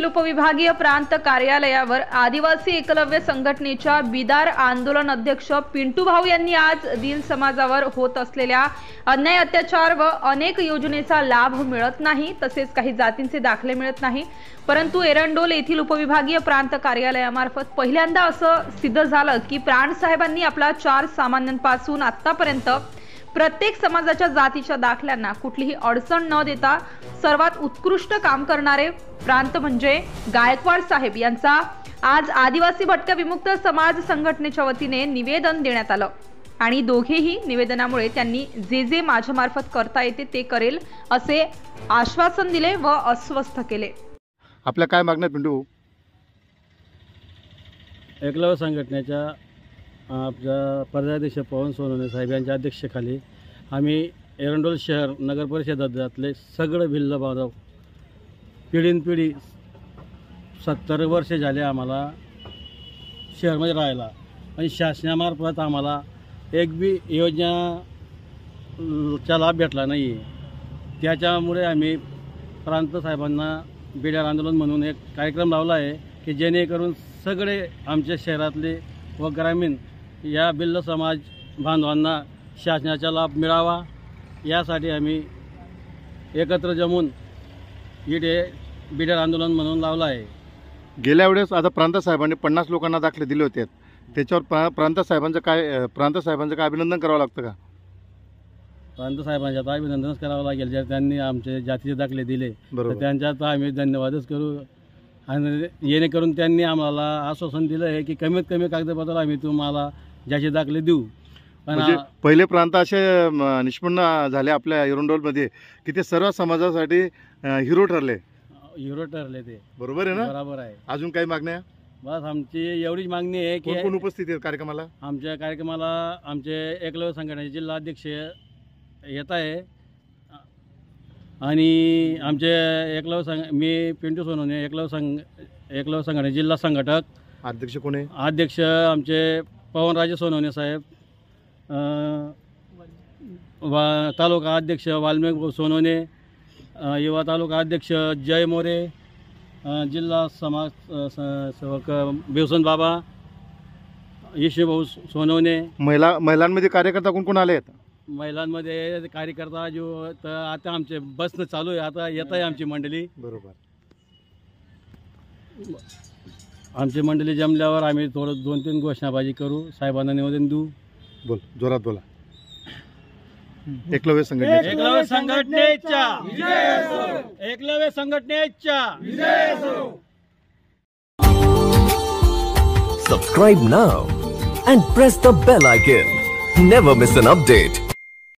उपविभागीय प्रांत कार्यालयावर आदिवासी एकलव्य संघटनेच्या बिदार आंदोलन अध्यक्ष पिंटू भाऊ यांनी आज दील समाजावर होत असलेल्या अन्याय अत्याचार व अनेक योजनेचा लाभ मिळत नाही, तसेच काही जातींचे दाखले मिळत नाही, परंतु एरंडोल येथील उपविभागीय प्रांत कार्यालयामार्फत पहिल्यांदा असं सिद्ध झालं की प्राण साहेबांनी आपल्या 4 सामान्यांपासून आतापर्यंत प्रत्येक समाजाच्या जातीच्या दाखल्यांना कुठलीही अडचण न देता सर्वात उत्कृष्ट काम करणारे प्रांत म्हणजे गायकवाड साहेब यांचा आज आदिवासी भटक्या विमुक्त समाज संघटनेच्या वतीने निवेदन देण्यात आलं आणि दोघेही निवेदनामुळे त्यांनी जे माझ्या मार्फत करता येते ते करेल असे आश्वासन दिले व अस्वस्थ केले। आपल्या काय मागण्या पिंटू? एकलव्य संघटनेच्या आपल्या पर्यायाध्यक्ष पवन सोनवणे साहेब यांच्या अध्यक्षतेखाली आम्ही एरंडोल शहर नगर परिषदेतले सगळे भिल्ल बांधव पिढीनपिढी 70 वर्षे झाले आम्हाला शहरमध्ये राहायला आणि शासनामार्फत आम्हाला एक बी योजनाचा लाभ भेटला नाही आहे। त्याच्यामुळे आम्ही प्रांत साहेबांना बिडार आंदोलन म्हणून एक कार्यक्रम लावला आहे की जेणेकरून सगळे आमच्या शहरातले व ग्रामीण या भिल्ल समाज बांधवांना शासनाचा लाभ मिळावा यासाठी आम्ही एकत्र जमून इथे बिडार आंदोलन म्हणून लावला आहे। गेल्या वेळेस आता प्रांत साहेबांनी 50 लोकांना दाखले दिले होते, त्याच्यावर प्रांत साहेबांचं काय अभिनंदन करावं लागतं का? प्रांत साहेबांच्या तर अभिनंदनच करावं लागेल, जर त्यांनी आमचे जातीचे दाखले दिले तर त्यांच्यात आम्ही धन्यवादच करू आणि जेणेकरून त्यांनी आम्हाला आश्वासन दिलं आहे की कमीत कमी कागदपत्र आम्ही तुम्हाला ज्याचे दाखले देऊ। म्हणजे पहिले प्रांत असे निष्पन्न झाले आपल्या एरंडोलमध्ये की ते सर्व समाजासाठी हिरो ठरले ते, बरोबर आहे ना? बरोबर आहे। अजून काही मागण्या? बस आमची एवढीच मागणी आहे की कोण उपस्थित आहेत कार्यक्रमाला? आमच्या कार्यक्रमाला आमचे एकलव्य संघटनेचे जिल्हाध्यक्ष येत आहे आणि आमचे मी पिंटू सोनवणे एकलव्य संघटने जिल्हा संघटक। अध्यक्ष कोण आहे? अध्यक्ष आमचे पवनराजे सोनवणे साहेब, तालुका अध्यक्ष वाल्मिक सोनवणे, युवा तालुका अध्यक्ष जय मोरे, जिल्हा समाज सेवक बेवसन बाबा, यशभाऊ सोनवणे। महिलांमध्ये कार्यकर्ता कोण कोण आले आहेत? महिलांमध्ये कार्यकर्ता जो तर आता आमचे बसनं चालू आहे, आता येत आहे आमची मंडळी। बरोबर, आमची मंडळी जमल्यावर आम्ही थोडं 2-3 घोषणाबाजी करू, साहेबांना निवेदन देऊ। बोल, जोरात बोला। एकलव्य संघटनेच्या Subscribe now and press the bell icon. Never miss an update.